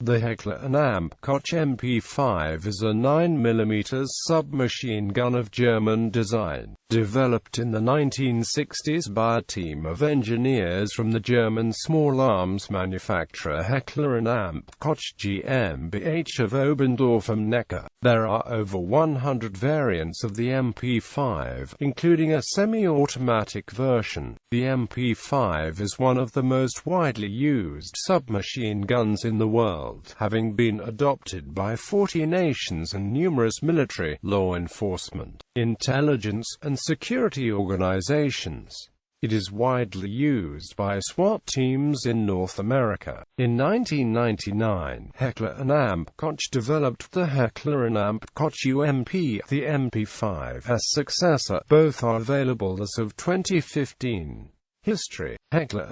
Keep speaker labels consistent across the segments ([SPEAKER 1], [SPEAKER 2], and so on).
[SPEAKER 1] The Heckler Koch MP5 is a 9mm submachine gun of German design, developed in the 1960s by a team of engineers from the German small arms manufacturer Heckler Koch GmbH of Oberndorf am Neckar. There are over 100 variants of the MP5, including a semi-automatic version. The MP5 is one of the most widely used submachine guns in the world, having been adopted by 40 nations and numerous military, law enforcement, intelligence, and security organizations. It is widely used by SWAT teams in North America. In 1999, Heckler Koch developed the Heckler Koch UMP, the MP5 as successor. Both are available as of 2015. History. Heckler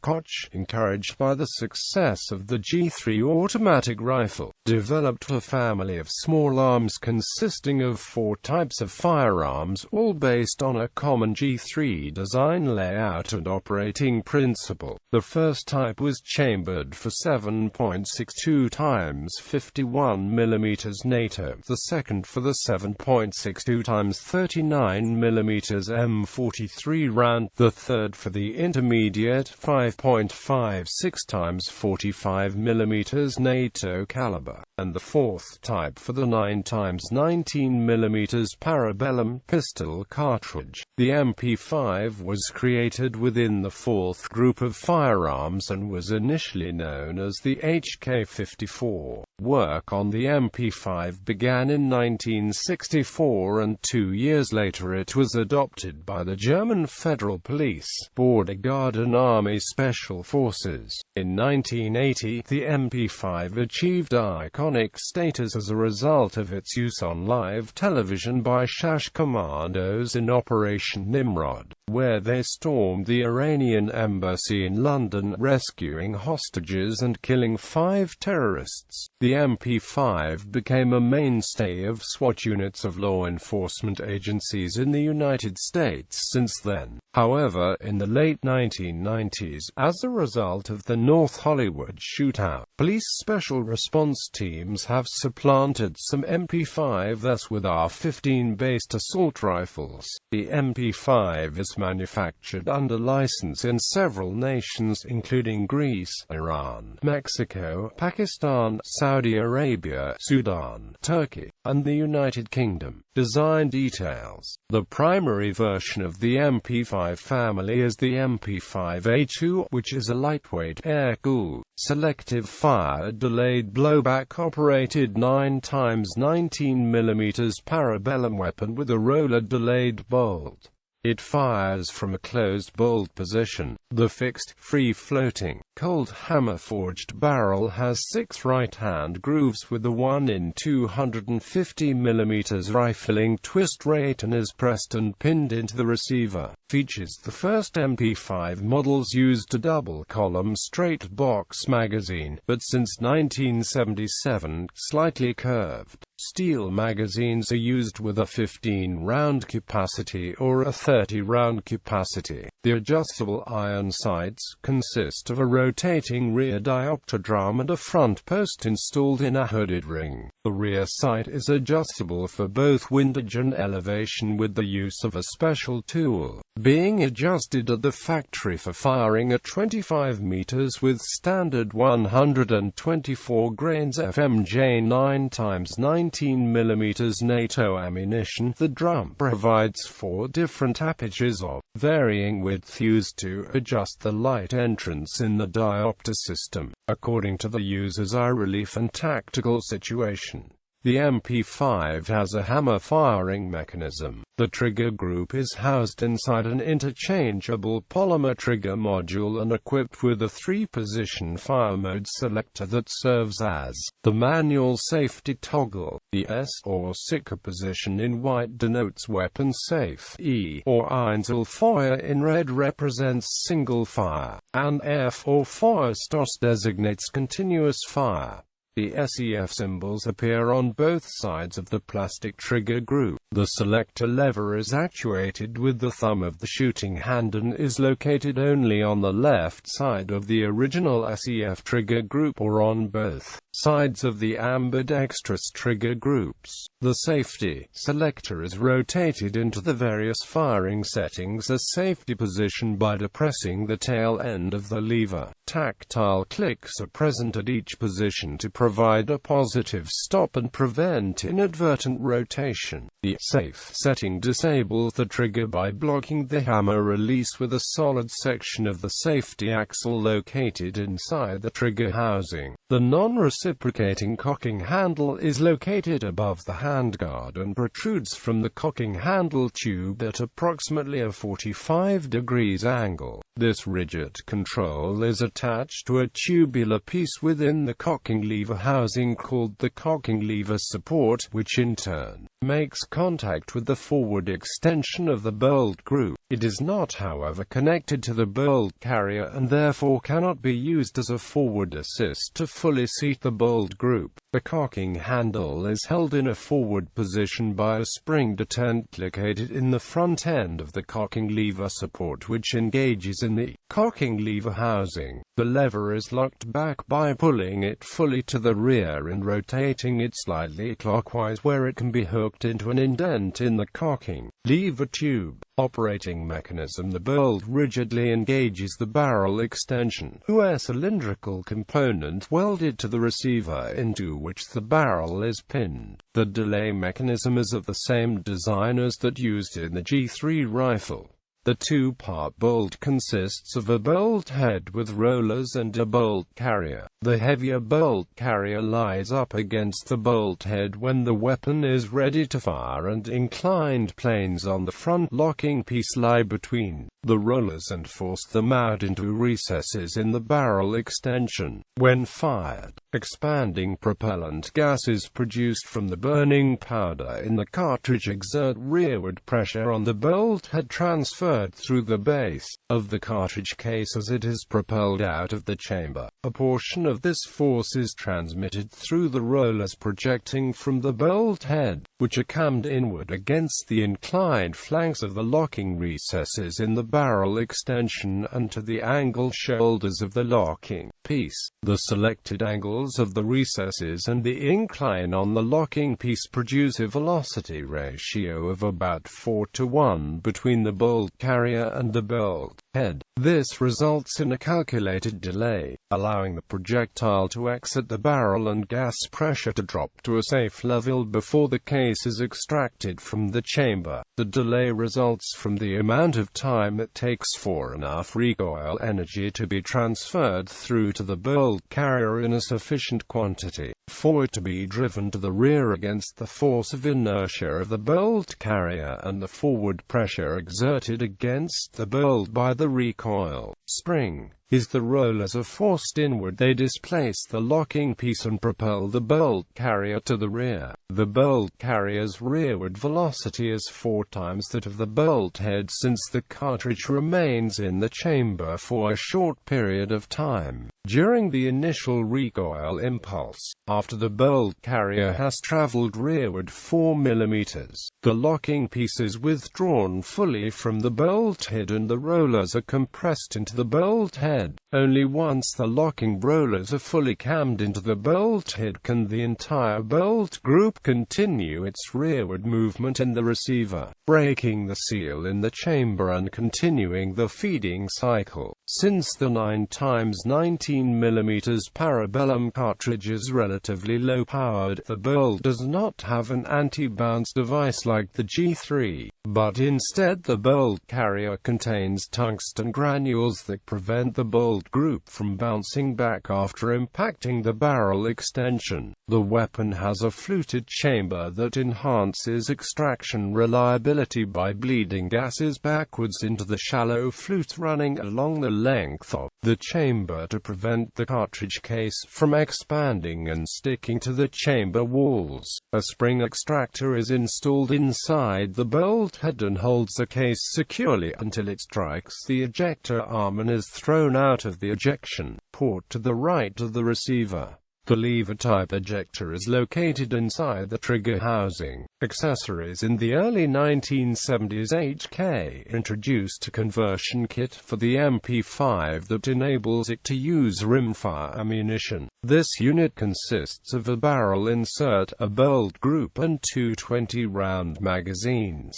[SPEAKER 1] Koch, encouraged by the success of the G3 automatic rifle, developed a family of small arms consisting of 4 types of firearms, all based on a common G3 design layout and operating principle. The first type was chambered for 7.62 x 51 mm NATO, the second for the 7.62 x 39 mm M43 round, the third for the intermediate 5.56 x 45 mm NATO caliber, and the fourth type for the 9 x 19 mm parabellum pistol cartridge. The MP5 was created within the fourth group of firearms and was initially known as the HK-54. Work on the MP5 began in 1964 and 2 years later it was adopted by the German Federal Police, Border Guard and Army Special Forces. In 1980, the MP5 achieved iconic status as a result of its use on live television by Shash commandos in Operation Nimrod, where they stormed the Iranian embassy in London, rescuing hostages and killing 5 terrorists. The MP5 became a mainstay of SWAT units of law enforcement agencies in the United States since then. However, in the late 1990s, as a result of the North Hollywood shootout, police special response teams have supplanted some MP5s with AR-15-based assault rifles. The MP5 is manufactured under license in several nations including Greece, Iran, Mexico, Pakistan, Saudi Arabia, Sudan, Turkey, and the United Kingdom. Design details. The primary version of the MP5 family is the MP5A2, which is a lightweight, air-cooled, selective fire delayed blowback operated 9 x 19 mm parabellum weapon with a roller delayed bolt. It fires from a closed bolt position. The fixed, free-floating, cold hammer-forged barrel has 6 right-hand grooves with a 1 in 250 mm rifling twist rate and is pressed and pinned into the receiver. Features. The first MP5 models used a double-column straight box magazine, but since 1977, slightly curved steel magazines are used with a 15-round capacity or a 30-round capacity. The adjustable iron sights consist of a rotating rear diopter drum and a front post installed in a hooded ring. The rear sight is adjustable for both windage and elevation with the use of a special tool, being adjusted at the factory for firing at 25 meters with standard 124 grains FMJ 9 x 19 mm NATO ammunition. The drum provides 4 different apertures of varying width used to adjust the light entrance in the diopter system, according to the user's eye relief and tactical situation. The MP5 has a hammer firing mechanism. The trigger group is housed inside an interchangeable polymer trigger module and equipped with a 3-position fire mode selector that serves as the manual safety toggle. The S or Sicker position in white denotes weapon safe. E or Einzelfeuer in red represents single fire, and F or Feuerstoß designates continuous fire. The SEF symbols appear on both sides of the plastic trigger group. The selector lever is actuated with the thumb of the shooting hand and is located only on the left side of the original SEF trigger group or on both sides of the ambidextrous trigger groups. The safety selector is rotated into the various firing settings as safety position by depressing the tail end of the lever. Tactile clicks are present at each position to provide a positive stop and prevent inadvertent rotation. The safe setting disables the trigger by blocking the hammer release with a solid section of the safety axle located inside the trigger housing. The non-reciprocating cocking handle is located above the handguard and protrudes from the cocking handle tube at approximately a 45 degrees angle. This rigid control is attached to a tubular piece within the cocking lever housing called the cocking lever support, which in turn makes contact with the forward extension of the bolt group. It is not, however, connected to the bolt carrier and therefore cannot be used as a forward assist to fully seat the bolt group. The cocking handle is held in a forward position by a spring detent located in the front end of the cocking lever support, which engages in the cocking lever housing. The lever is locked back by pulling it fully to the rear and rotating it slightly clockwise, where it can be hooked into an indent in the cocking lever tube. Operating mechanism: the bolt rigidly engages the barrel extension, a cylindrical component welded to the receiver into which the barrel is pinned. The delay mechanism is of the same design as that used in the G3 rifle. The two-part bolt consists of a bolt head with rollers and a bolt carrier. The heavier bolt carrier lies up against the bolt head when the weapon is ready to fire, and inclined planes on the front locking piece lie between the rollers and force them out into recesses in the barrel extension. When fired, expanding propellant gases produced from the burning powder in the cartridge exert rearward pressure on the bolt head, transferred through the base of the cartridge case as it is propelled out of the chamber. A portion of this force is transmitted through the rollers projecting from the bolt head, which are cammed inward against the inclined flanks of the locking recesses in the barrel extension and to the angle shoulders of the locking piece. The selected angles of the recesses and the incline on the locking piece produce a velocity ratio of about 4:1 between the bolt carrier and the bolt head. This results in a calculated delay, allowing the projectile to exit the barrel and gas pressure to drop to a safe level before the case is extracted from the chamber. The delay results from the amount of time it takes for enough recoil energy to be transferred through to the bolt carrier in a sufficient quantity for it to be driven to the rear against the force of inertia of the bolt carrier and the forward pressure exerted against the bolt by the recoil spring. As the rollers are forced inward, they displace the locking piece and propel the bolt carrier to the rear. The bolt carrier's rearward velocity is 4 times that of the bolt head, since the cartridge remains in the chamber for a short period of time during the initial recoil impulse. After the bolt carrier has traveled rearward 4 mm, the locking piece is withdrawn fully from the bolt head and the rollers are compressed into the bolt head. Only once the locking rollers are fully cammed into the bolt head can the entire bolt group continue its rearward movement in the receiver, breaking the seal in the chamber and continuing the feeding cycle. Since the 9x19 mm parabellum cartridge is relatively low-powered, the bolt does not have an anti-bounce device like the G3, but instead the bolt carrier contains tungsten granules that prevent the bolt group from bouncing back after impacting the barrel extension. The weapon has a fluted chamber that enhances extraction reliability by bleeding gases backwards into the shallow flute running along the length of the chamber to prevent the cartridge case from expanding and sticking to the chamber walls. A spring extractor is installed inside the bolt head and holds the case securely until it strikes the ejector arm and is thrown out of the ejection port to the right of the receiver. The lever-type ejector is located inside the trigger housing. Accessories. In the early 1970s, HK introduced a conversion kit for the MP5 that enables it to use rimfire ammunition. This unit consists of a barrel insert, a bolt group, and two 20-round magazines.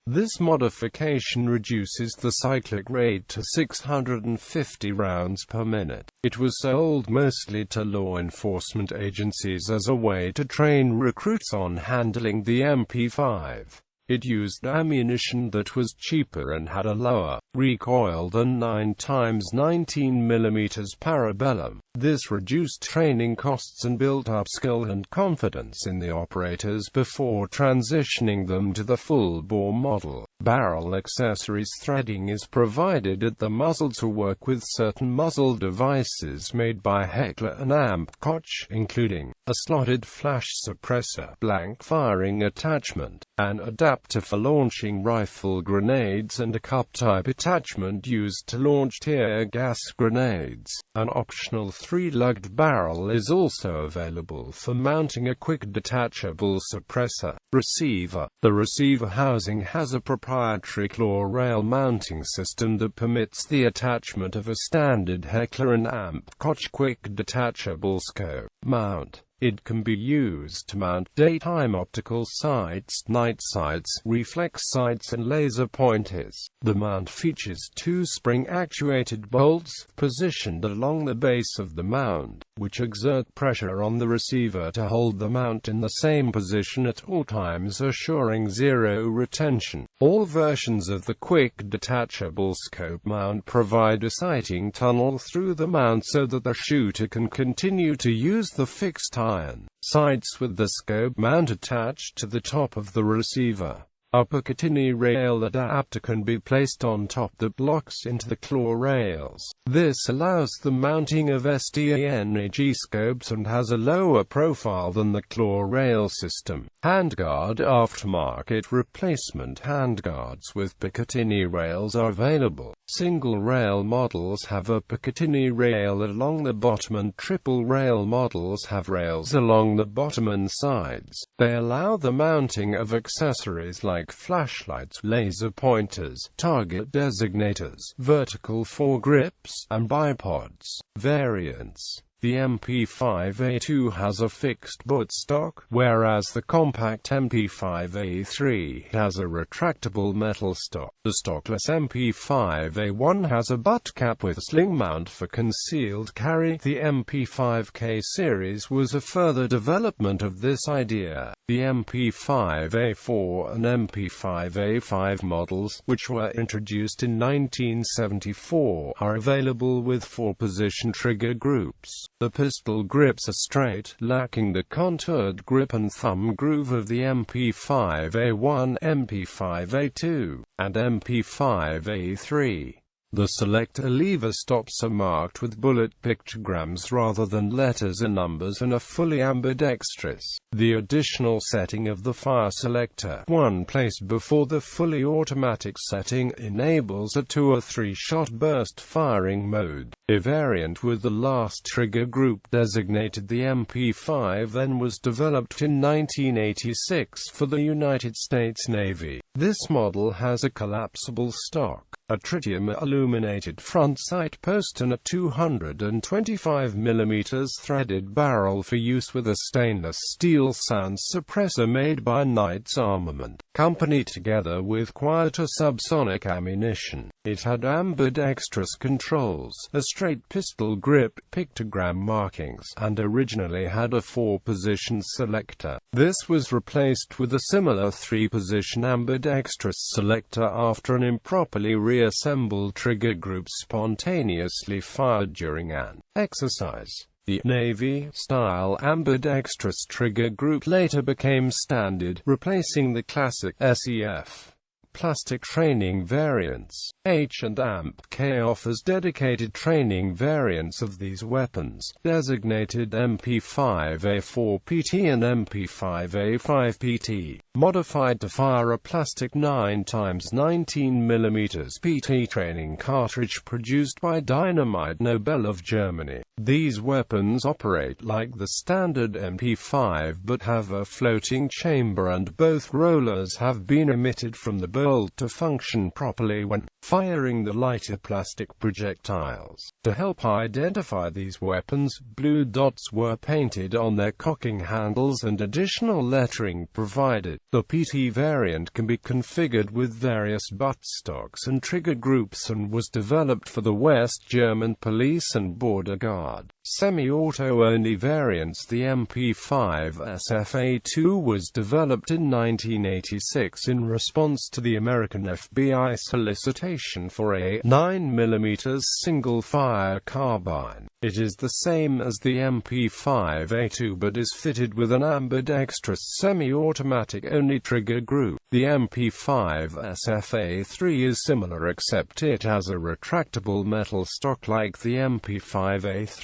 [SPEAKER 1] This modification reduces the cyclic rate to 650 rounds per minute. It was sold mostly to law enforcement agencies as a way to train recruits on handling the MP5. It used ammunition that was cheaper and had a lower recoil than 9x19mm Parabellum. This reduced training costs and built up skill and confidence in the operators before transitioning them to the full-bore model. Barrel accessories. Threading is provided at the muzzle to work with certain muzzle devices made by Heckler and Koch, including a slotted flash suppressor, blank firing attachment, an adapter for launching rifle grenades, and a cup-type attachment used to launch tear gas grenades. An optional 3-lugged barrel is also available for mounting a quick detachable suppressor. Receiver. The receiver housing has a proprietary claw rail mounting system that permits the attachment of a standard Heckler and Koch quick detachable scope mount. It can be used to mount daytime optical sights, night sights, reflex sights, and laser pointers. The mount features two spring-actuated bolts, positioned along the base of the mount, which exert pressure on the receiver to hold the mount in the same position at all times, assuring zero retention. All versions of the quick detachable scope mount provide a sighting tunnel through the mount so that the shooter can continue to use the fixed iron sights with the scope mount attached to the top of the receiver. A Picatinny rail adapter can be placed on top that locks into the claw rails. This allows the mounting of SWAT scopes and has a lower profile than the claw rail system. Handguard. Aftermarket replacement handguards with Picatinny rails are available. Single rail models have a Picatinny rail along the bottom, and triple rail models have rails along the bottom and sides. They allow the mounting of accessories like flashlights, laser pointers, target designators, vertical foregrips, and bipods. Variants. The MP5A2 has a fixed buttstock, whereas the compact MP5A3 has a retractable metal stock. The stockless MP5A1 has a butt cap with sling mount for concealed carry. The MP5K series was a further development of this idea. The MP5A4 and MP5A5 models, which were introduced in 1974, are available with 4-position trigger groups. The pistol grips are straight, lacking the contoured grip and thumb groove of the MP5A1, MP5A2, and MP5A3. The selector lever stops are marked with bullet pictograms rather than letters and numbers, and are fully ambidextrous. The additional setting of the fire selector, one placed before the fully automatic setting, enables a 2 or 3-shot burst firing mode. A variant with the last trigger group designated the MP5 then was developed in 1986 for the United States Navy. This model has a collapsible stock, a tritium illuminated front sight post, and a 225mm threaded barrel for use with a stainless steel sound suppressor made by Knight's Armament Company together with quieter subsonic ammunition. It had ambidextrous controls, a straight pistol grip, pictogram markings, and originally had a 4-position selector. This was replaced with a similar 3-position ambidextrous selector after an improperly reassembled trigger group spontaneously fired during an exercise. The Navy-style ambidextrous trigger group later became standard, replacing the classic SEF plastic training variants. H&K offers dedicated training variants of these weapons, designated MP5A4 PT and MP5A5 PT, modified to fire a plastic 9x19mm PT training cartridge produced by Dynamite Nobel of Germany. These weapons operate like the standard MP5 but have a floating chamber, and both rollers have been omitted from the bolt to function properly when firing the lighter plastic projectiles. To help identify these weapons, blue dots were painted on their cocking handles and additional lettering provided. The PT variant can be configured with various buttstocks and trigger groups and was developed for the West German police and border guard. Semi-auto-only variants. The MP5 SFA2 was developed in 1986 in response to the American FBI solicitation for a 9mm single-fire carbine. It is the same as the MP5A2 but is fitted with an ambidextrous semi-automatic only trigger group. The MP5 SFA3 is similar except it has a retractable metal stock like the MP5A3.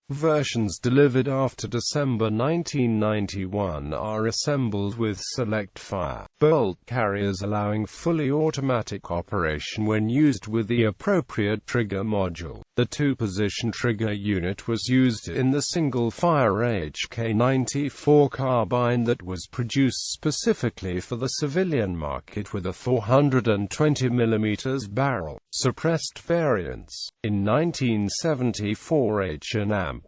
[SPEAKER 1] Versions delivered after December 1991 are assembled with select fire bolt carriers, allowing fully automatic operation when used with the appropriate trigger module. The two-position trigger unit was used in the single-fire HK94 carbine that was produced specifically for the civilian market with a 420mm barrel. Suppressed variants. In 1974, H&K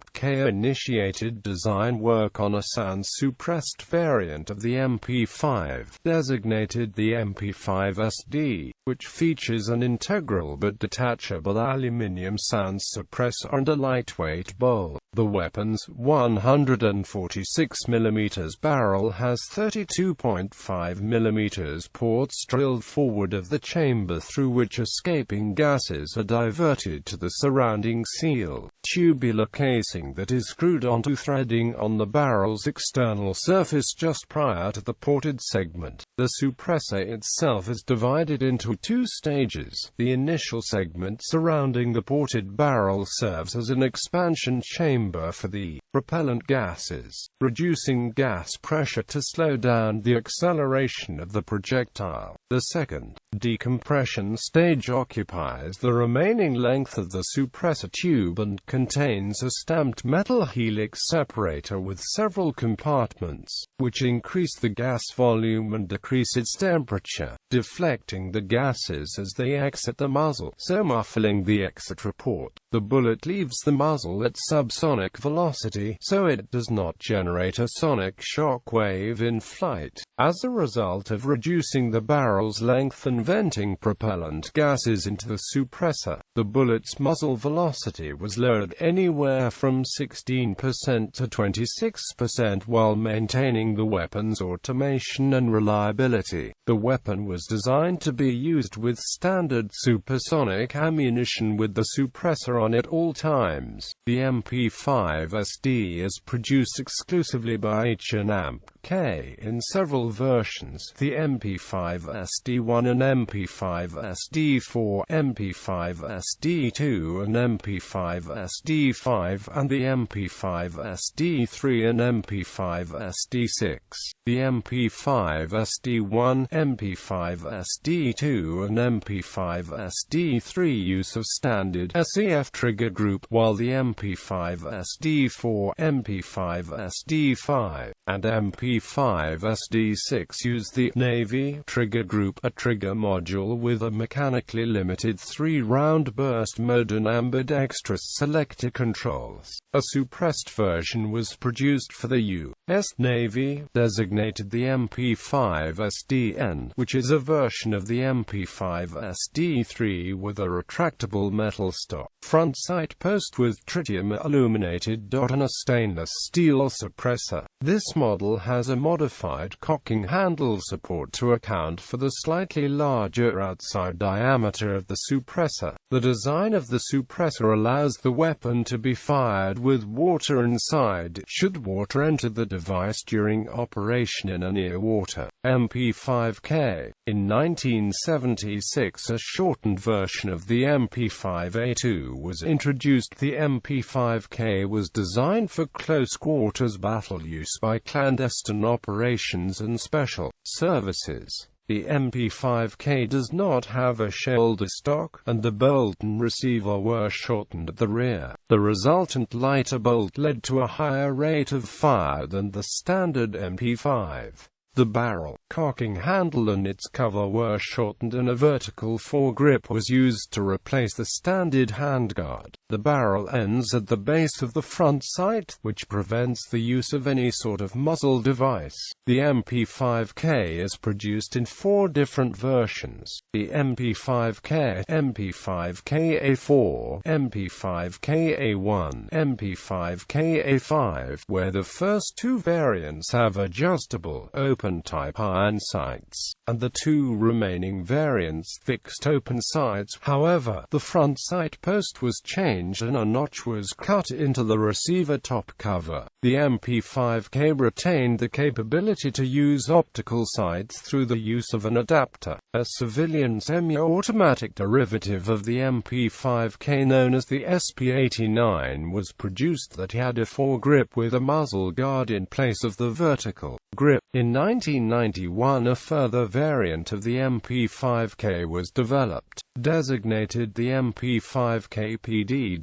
[SPEAKER 1] initiated design work on a sound-suppressed variant of the MP5, designated the MP5SD, which features an integral but detachable aluminium sound suppressor and a lightweight bowl. The weapon's 146mm barrel has 32.5mm ports drilled forward of the chamber through which escaping gases are diverted to the surrounding seal, tubular casing that is screwed onto threading on the barrel's external surface just prior to the ported segment. The suppressor itself is divided into two stages. The initial segment surrounding the ported barrel serves as an expansion chamber for the propellant gases, reducing gas pressure to slow down the acceleration of the projectile. The second, decompression stage, occupies the remaining length of the suppressor tube and contains a stamped metal helix separator with several compartments, which increase the gas volume and decrease its temperature, deflecting the gases as they exit the muzzle, so muffling the exit report. The bullet leaves the muzzle at subsonic velocity, so it does not generate a sonic shock wave in flight. As a result of reducing the barrel's length and venting propellant gases into the suppressor, the bullet's muzzle velocity was lowered anywhere from 16% to 26% while maintaining the weapon's automation and reliability. The weapon was designed to be used with standard supersonic ammunition with the suppressor on at all times. The MP5SD is produced exclusively by H&K in several versions: the MP5SD1 and MP5SD4, MP5SD2 and MP5SD5, and the MP5SD3 and MP5SD6. The MP5SD1, MP5SD2 and MP5SD3 use of standard SEF trigger group, while the MP5SD4, MP5SD5, and MP5SD6 use the Navy trigger group, a trigger module with a mechanically limited 3-round burst mode and ambidextrous selector controls. A suppressed version was produced for the U.S. Navy, designated the MP5SDN, which is a version of the MP5SD3 with a retractable metal stock front sight post with tritium illuminated dot and a stainless steel suppressor. This model has a modified cocking handle support to account for the slightly larger outside diameter of the suppressor. The design of the suppressor allows the weapon to be fired with water inside, should water enter the device during operation in and near water. MP5K. In 1976, a shortened version of the MP5A2 was introduced. The MP5K was designed for close-quarters battle use by clandestine operations and special services. The MP5K does not have a shoulder stock, and the bolt and receiver were shortened at the rear. The resultant lighter bolt led to a higher rate of fire than the standard MP5. The barrel, cocking handle and its cover were shortened and a vertical foregrip was used to replace the standard handguard. The barrel ends at the base of the front sight, which prevents the use of any sort of muzzle device. The MP5K is produced in 4 different versions: the MP5K, MP5K-A4, MP5K-A1, MP5K-A5, where the first 2 variants have adjustable, open-type iron sights, and the 2 remaining variants fixed open sights. However, the front sight post was changed and a notch was cut into the receiver top cover. The MP5K retained the capability to use optical sights through the use of an adapter. A civilian semi-automatic derivative of the MP5K known as the SP89 was produced that had a foregrip with a muzzle guard in place of the vertical grip. In 1991 a further variant of the MP5K was developed, designated the MP5K PDW,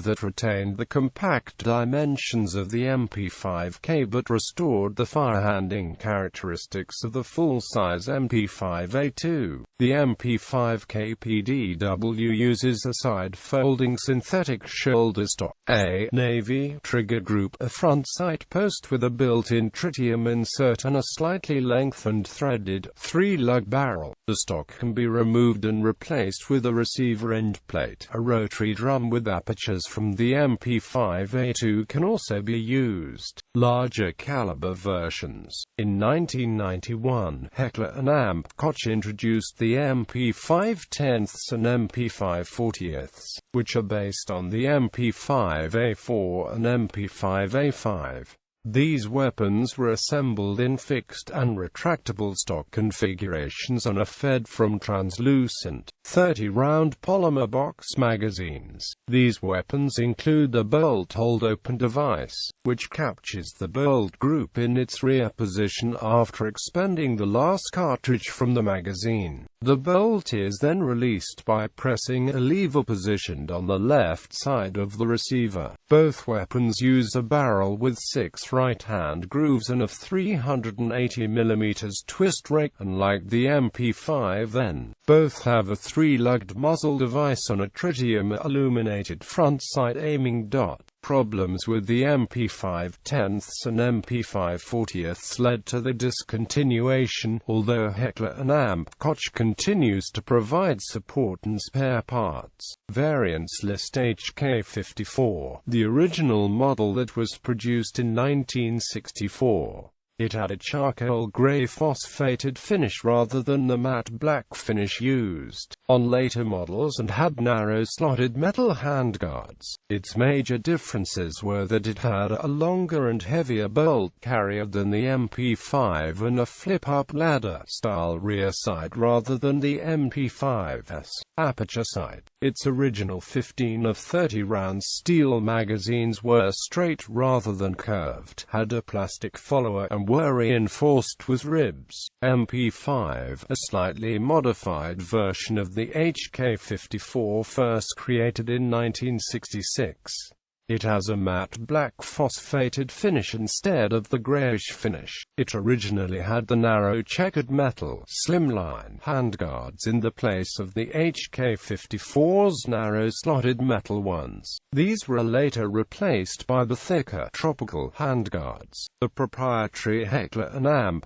[SPEAKER 1] that retained the compact dimensions of the MP5K but restored the fire-handling characteristics of the full-size MP5A2. The MP5K PDW uses a side-folding synthetic shoulder stock, a navy trigger group, a front sight post with a built-in tritium insert and a slightly lengthened threaded 3-lug barrel. The stock can be removed and replaced with a receiver end plate. A rotary drum with apertures from the MP5A2 can also be used. Larger caliber versions. In 1991, Heckler Koch introduced the MP5/10ths and MP5/40ths, which are based on the MP5A4 and MP5A5. These weapons were assembled in fixed and retractable stock configurations and are fed from translucent, 30-round polymer box magazines. These weapons include the bolt-hold open device, which captures the bolt group in its rear position after expending the last cartridge from the magazine. The bolt is then released by pressing a lever positioned on the left side of the receiver. Both weapons use a barrel with 6 right-hand grooves and a 380 mm twist rake. Unlike the MP5N, both have a 3-lugged muzzle device on a tritium-illuminated front sight aiming dot. Problems with the MP5/10ths and MP5/40ths led to the discontinuation, although Heckler Koch continues to provide support and spare parts. Variants list HK54, the original model that was produced in 1964. It had a charcoal grey phosphated finish rather than the matte black finish used on later models and had narrow slotted metal handguards. Its major differences were that it had a longer and heavier bolt carrier than the MP5 and a flip-up ladder-style rear sight rather than the MP5's aperture sight. Its original 15 of 30 round steel magazines were straight rather than curved, had a plastic follower, and were reinforced with ribs. MP5, a slightly modified version of the HK54, first created in 1966. It has a matte black phosphated finish instead of the greyish finish. It originally had the narrow checkered metal slimline handguards in the place of the HK54's narrow slotted metal ones. These were later replaced by the thicker tropical handguards. The proprietary Heckler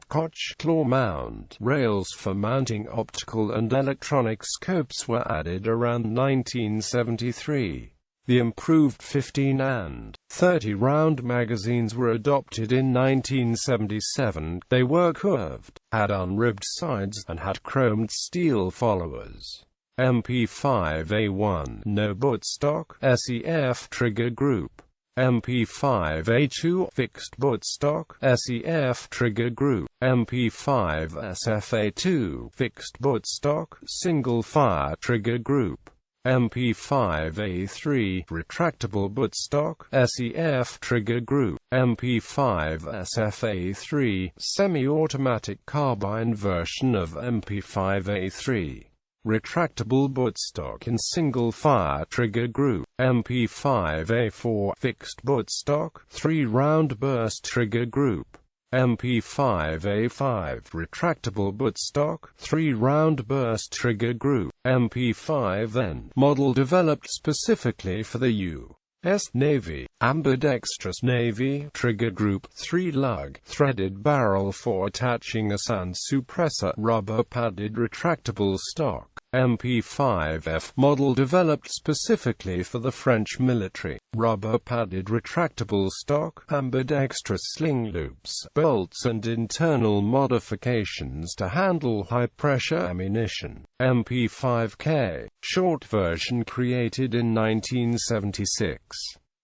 [SPEAKER 1] Koch claw mount rails for mounting optical and electronic scopes were added around 1973. The improved 15 and 30 round magazines were adopted in 1977. They were curved, had unribbed sides, and had chromed steel followers. MP5A1, no buttstock, SEF trigger group. MP5A2, fixed buttstock, SEF trigger group. MP5SFA2, fixed buttstock, single fire trigger group. MP5A3 retractable buttstock, SEF trigger group, MP5 SFA3 semi-automatic carbine version of MP5A3. Retractable buttstock in single-fire trigger group, MP5A4 fixed buttstock, 3-round burst trigger group, MP5A5 retractable buttstock, 3-round burst trigger group, MP5N model developed specifically for the U.S. Navy, ambidextrous Navy trigger group, 3-lug threaded barrel for attaching a sound suppressor, rubber-padded retractable stock. MP5F model developed specifically for the French military, rubber-padded retractable stock, ambidextrous sling loops, bolts and internal modifications to handle high-pressure ammunition. MP5K, short version created in 1976.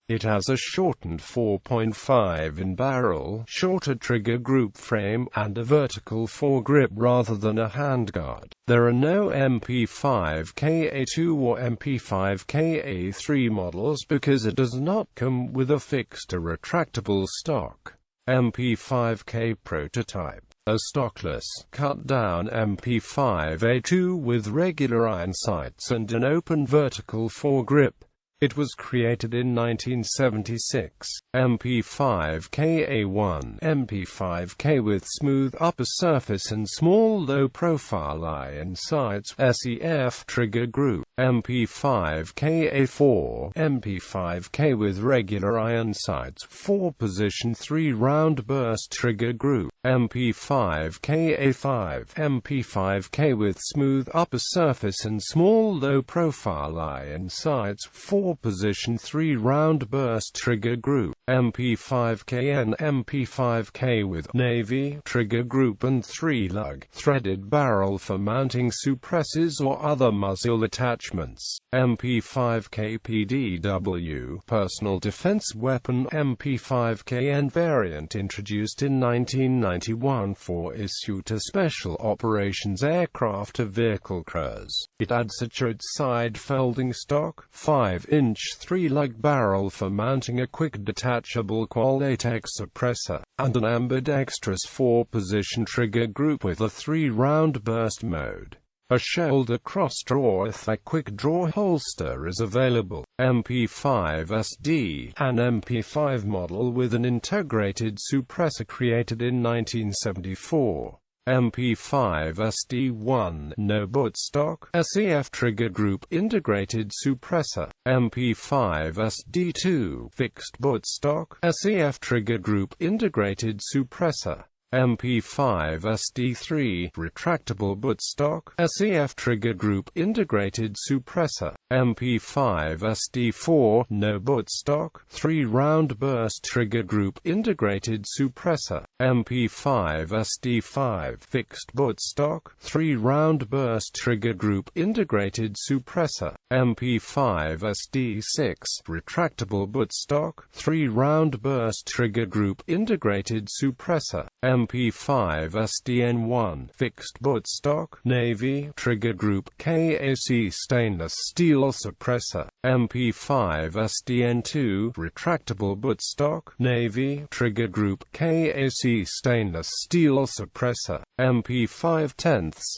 [SPEAKER 1] It has a shortened 4.5 in barrel, shorter trigger group frame, and a vertical foregrip rather than a handguard. There are no MP5KA2 or MP5KA3 models because it does not come with a fixed or retractable stock. MP5K prototype, a stockless, cut-down MP5A2 with regular iron sights and an open vertical foregrip. It was created in 1976. MP5KA1 MP5K with smooth upper surface and small low-profile iron sights, SEF trigger group. MP5KA4 MP5K with regular iron sights, 4-position 3-round burst trigger group. MP5KA5 MP5K with smooth upper surface and small low-profile iron sights, 4-position 3-round burst trigger group. MP5KN MP5K with Navy trigger group and 3-lug threaded barrel for mounting suppressors or other muzzle attachments. MP5K PDW personal defense weapon. MP5KN variant introduced in 1991 for issue to special operations aircraft or vehicle crews. It adds a side folding stock, 5-inch 3-lug barrel for mounting a quick detachable qual-latex suppressor, and an ambidextrous 4-position trigger group with a 3-round burst mode. A shoulder cross-draw quick-draw holster is available. MP5SD, an MP5 model with an integrated suppressor created in 1974. MP5SD1, no buttstock, SEF trigger group, integrated suppressor. MP5SD2, fixed buttstock, SEF trigger group, integrated suppressor. MP5SD3, retractable buttstock, SEF trigger group, integrated suppressor. MP5SD4, no buttstock, 3-round burst trigger group, integrated suppressor. MP5SD5, fixed buttstock, 3-round burst trigger group, integrated suppressor. MP5SD6, retractable buttstock, 3-round burst trigger group, integrated suppressor. MP5SDN1, fixed buttstock, Navy trigger group, KAC stainless steel suppressor. MP5SDN2, retractable buttstock, Navy trigger group, KAC stainless steel suppressor. MP5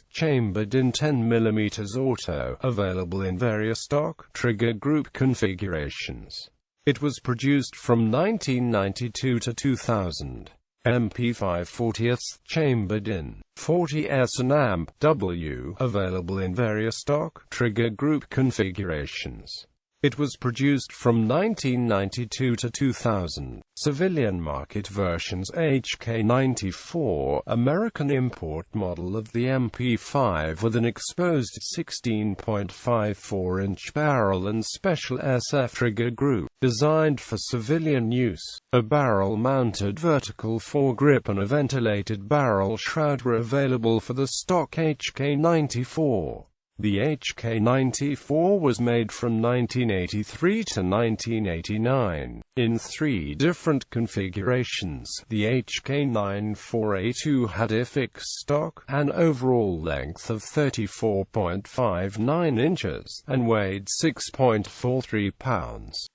[SPEAKER 1] chambered in 10mm auto, available in various stock trigger group configurations. It was produced from 1992 to 2000. MP5 40th, chambered in 40S and AMP-W, available in various stock trigger group configurations. It was produced from 1992 to 2000. Civilian market versions. HK94, American import model of the MP5 with an exposed 16.54-inch barrel and special SF trigger group, designed for civilian use. A barrel-mounted vertical foregrip and a ventilated barrel shroud were available for the stock HK94. The HK94 was made from 1983 to 1989, in 3 different configurations. The HK94A2 had a fixed stock, an overall length of 34.59 inches, and weighed 6.43 pounds.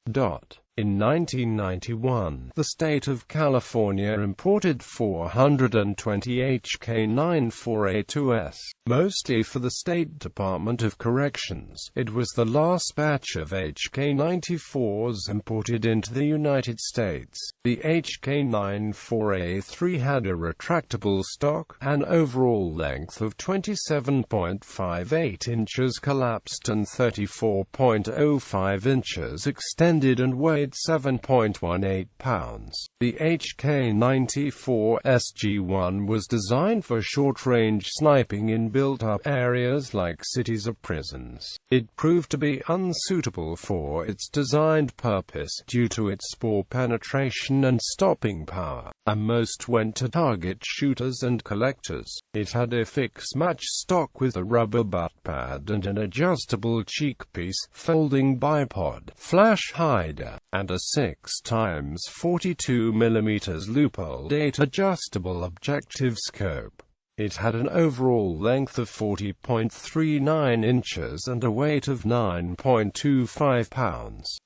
[SPEAKER 1] In 1991, the state of California imported 420 HK94A2s, mostly for the State Department of Corrections. It was the last batch of HK94s imported into the United States. The HK94A3 had a retractable stock, an overall length of 27.58 inches collapsed and 34.05 inches extended, and weighed 7.18 pounds. The HK94 SG-1 was designed for short-range sniping in built-up areas like cities or prisons. It proved to be unsuitable for its designed purpose due to its poor penetration and stopping power, and most went to target shooters and collectors. It had a fixed match stock with a rubber butt pad and an adjustable cheekpiece, folding bipod, flash hider, and a 6x42mm loophole 8 adjustable objective scope. It had an overall length of 40.39 inches and a weight of 9.25 pounds.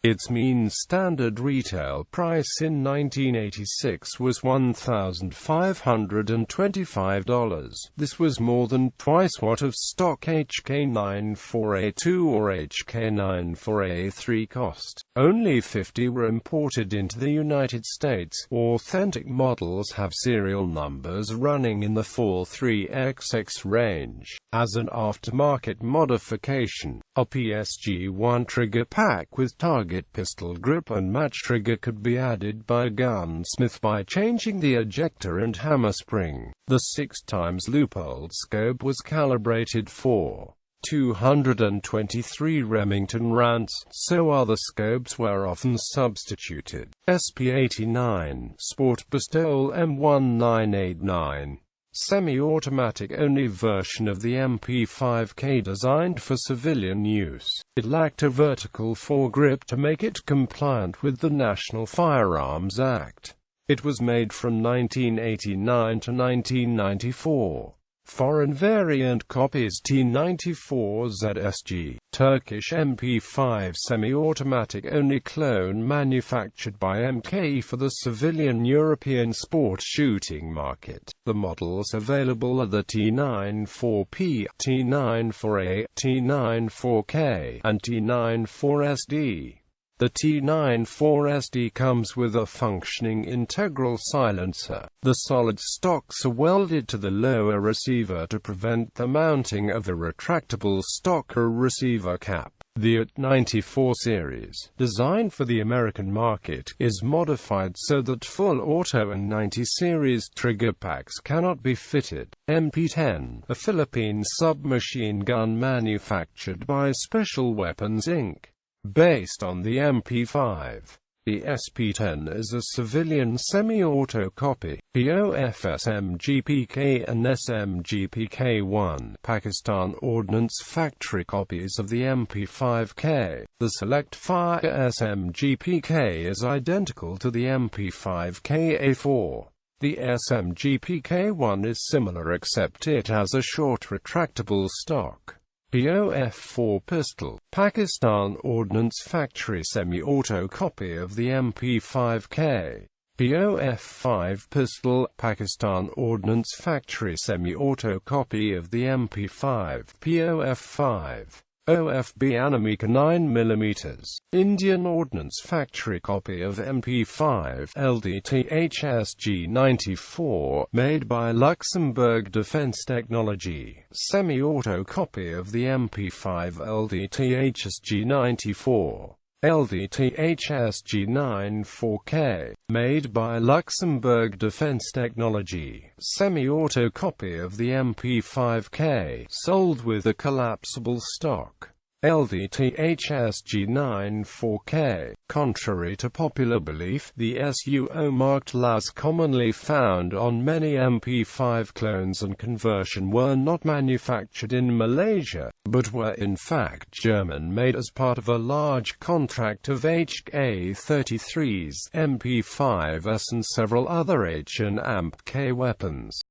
[SPEAKER 1] Its mean standard retail price in 1986 was $1,525. This was more than twice what of stock HK94A2 or HK94A3 cost. Only 50 were imported into the United States. Authentic models have serial numbers running in the 43XX range. As an aftermarket modification, a PSG-1 trigger pack with target pistol grip and match trigger could be added by a gunsmith by changing the ejector and hammer spring. The 6x loophole scope was calibrated for 223 Remington rounds, so other scopes were often substituted. SP-89 Sport Pistol M1989 semi-automatic only version of the MP5K designed for civilian use. It lacked a vertical foregrip to make it compliant with the National Firearms Act. It was made from 1989 to 1994. Foreign variant copies T94 ZSG, Turkish MP5 semi-automatic only clone manufactured by MK for the civilian European sport shooting market. The models available are the T94P, T94A, T94K, and T94SD. The T94SD comes with a functioning integral silencer. The solid stocks are welded to the lower receiver to prevent the mounting of the retractable stock or receiver cap. The IT-94 series, designed for the American market, is modified so that full auto and 90 series trigger packs cannot be fitted. MP10, a Philippine submachine gun manufactured by Special Weapons Inc. Based on the MP5. The SP-10 is a civilian semi-auto copy. POF SMGPK and SMGPK-1 Pakistan Ordnance Factory copies of the MP5K. The Select Fire SMGPK is identical to the MP5K-A4. The SMGPK-1 is similar except it has a short retractable stock. POF-4 pistol, Pakistan Ordnance Factory semi-auto copy of the MP5K. POF-5 pistol, Pakistan Ordnance Factory semi-auto copy of the MP5. POF-5. OFB Anamika 9mm, Indian Ordnance Factory copy of MP5 LDTHSG-94, made by Luxembourg Defense Technology, semi-auto copy of the MP5 LDTHSG-94. LDTHSG-94K, made by Luxembourg Defense Technology, semi-auto copy of the MP5K, sold with a collapsible stock. LDTHSG94K. Contrary to popular belief, the SUO-marked LAS commonly found on many MP5 clones and conversion were not manufactured in Malaysia, but were in fact German-made as part of a large contract of HK-33s, MP5s and several other H and AMP-K weapons.